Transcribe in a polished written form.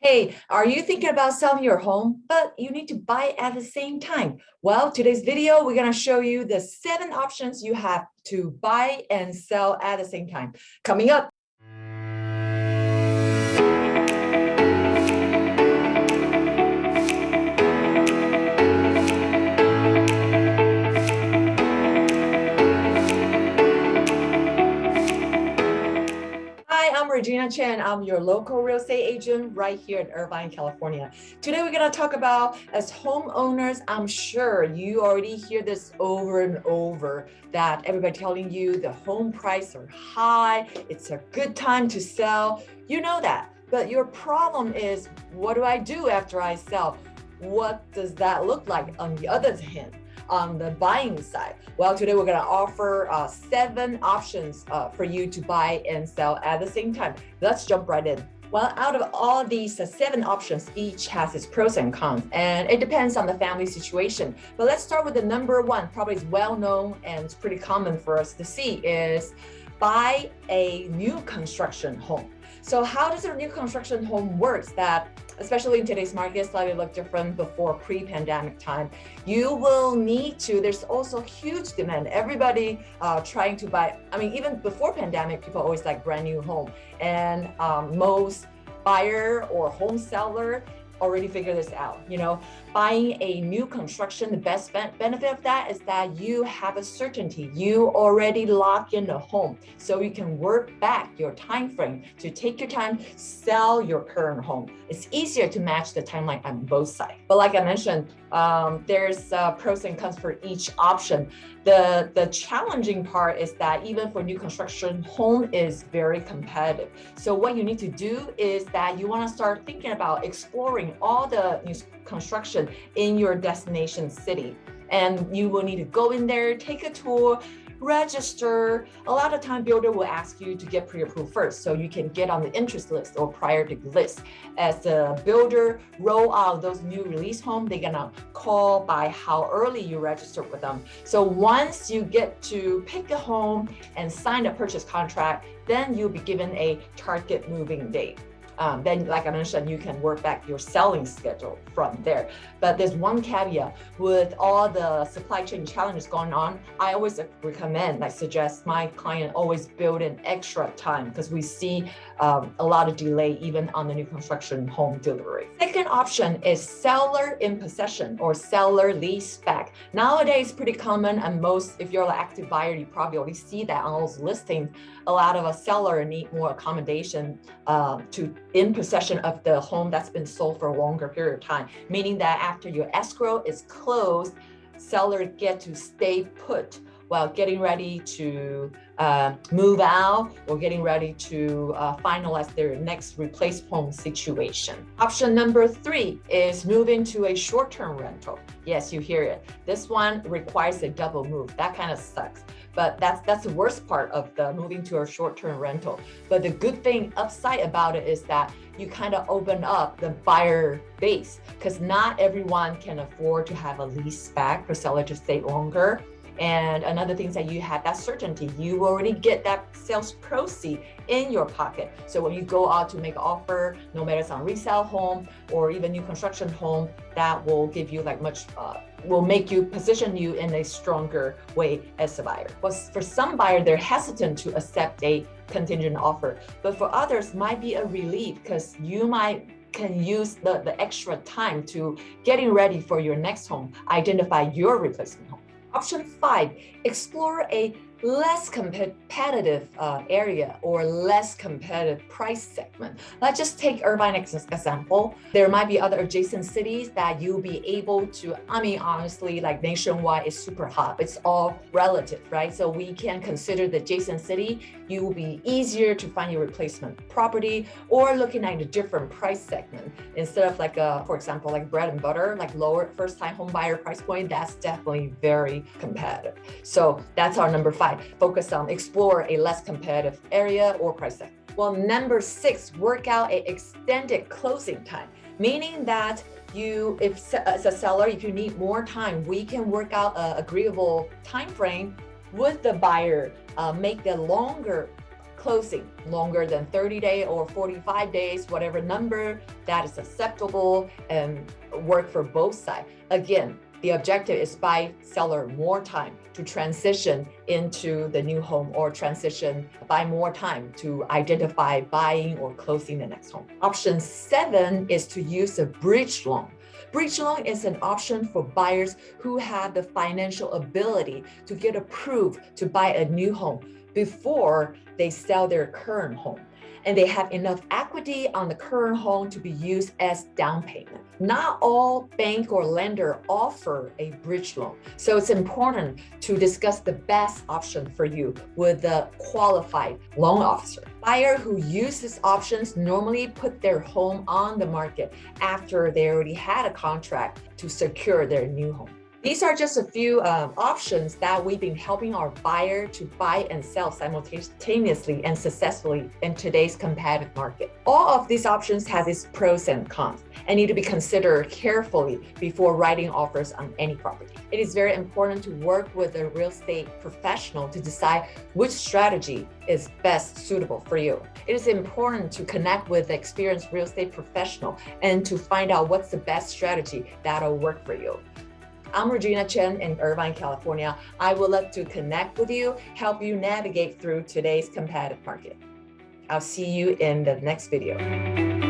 Hey, are you thinking about selling your home, but you need to buy at the same time? Well, today's video, we're going to show you the 7 options you have to buy and sell at the same time. Coming up. Hi, I'm Regina Chen. I'm your local real estate agent right here in Irvine, California. Today, we're going to talk about, as homeowners, I'm sure you already hear this over and over, that everybody telling you the home prices are high, it's a good time to sell. You know that, but your problem is, what do I do after I sell? What does that look like on the other hand? On the buying side? Well, today we're going to offer 7 options for you to buy and sell at the same time. Let's jump right in. Well, out of all these 7 options, each has its pros and cons, and it depends on the family situation. But let's start with the number 1, probably is well known and it's pretty common for us to see, is buy a new construction home. So how does a new construction home work? That, especially in today's market, slightly look different before pre-pandemic time. You will need to, there's also huge demand. Everybody trying to buy, even before pandemic, people always like brand new home. And most buyer or home seller already figure this out. Buying a new construction, the best benefit of that is that you have a certainty. You already lock in the home, so you can work back your time frame to take your time, sell your current home. It's easier to match the timeline on both sides. But like I mentioned, there's pros and cons for each option. The challenging part is that even for new construction, home is very competitive. So what you need to do is that you want to start thinking about exploring all the new construction in your destination city. And you will need to go in there, take a tour, register. A lot of time builder will ask you to get pre-approved first so you can get on the interest list or priority list. As the builder roll out those new release home, they're gonna call by how early you register with them. So once you get to pick a home and sign a purchase contract, then you'll be given a target moving date. Then, like I mentioned, you can work back your selling schedule from there. But there's one caveat with all the supply chain challenges going on. I always recommend, suggest my client always build in extra time because we see a lot of delay even on the new construction home delivery. Second option is seller in possession or seller lease back. Nowadays, pretty common, and most, if you're an active buyer, you probably already see that on those listings. A lot of a seller need more accommodation to in possession of the home that's been sold for a longer period of time, meaning that after your escrow is closed, seller get to stay put while getting ready to move out or getting ready to finalize their next replace home situation. Option number 3 is move into a short-term rental. Yes, you hear it. This one requires a double move. That kind of sucks. But that's the worst part of the moving to a short-term rental. But the good thing upside about it is that you kind of open up the buyer base because not everyone can afford to have a lease back for seller to stay longer. And another thing is that you have that certainty. You already get that sales proceed in your pocket. So when you go out to make an offer, no matter it's on resale home or even new construction home, that will give you will make you position you in a stronger way as a buyer. But for some buyer, they're hesitant to accept a contingent offer. But for others, might be a relief because you can use the extra time to getting ready for your next home, identify your replacement home. Option 5, explore a less competitive area or less competitive price segment. Let's just take Irvine as an example. There might be other adjacent cities that you'll be able to, honestly, nationwide is super hot. It's all relative, right? So we can consider the adjacent city. You will be easier to find your replacement property or looking at a different price segment. Instead of for example, bread and butter, lower first time home buyer price point, that's definitely very competitive. So that's our number 5. Focus on explore a less competitive area or price segment. Well, number 6, work out an extended closing time, meaning that as a seller, if you need more time, we can work out an agreeable time frame with the buyer, make the longer Closing longer than 30 days or 45 days, whatever number that is acceptable and work for both sides. Again, the objective is buy seller more time to transition into the new home or buy more time to identify buying or closing the next home. Option 7 is to use a bridge loan. Bridge loan is an option for buyers who have the financial ability to get approved to buy a new home before they sell their current home. And they have enough equity on the current home to be used as down payment. Not all bank or lender offer a bridge loan. So it's important to discuss the best option for you with a qualified loan officer. Buyer who uses options normally put their home on the market after they already had a contract to secure their new home. These are just a few options that we've been helping our buyer to buy and sell simultaneously and successfully in today's competitive market. All of these options have its pros and cons and need to be considered carefully before writing offers on any property. It is very important to work with a real estate professional to decide which strategy is best suitable for you. It is important to connect with an experienced real estate professional and to find out what's the best strategy that'll work for you. I'm Regina Chen in Irvine, California. I would love to connect with you, help you navigate through today's competitive market. I'll see you in the next video.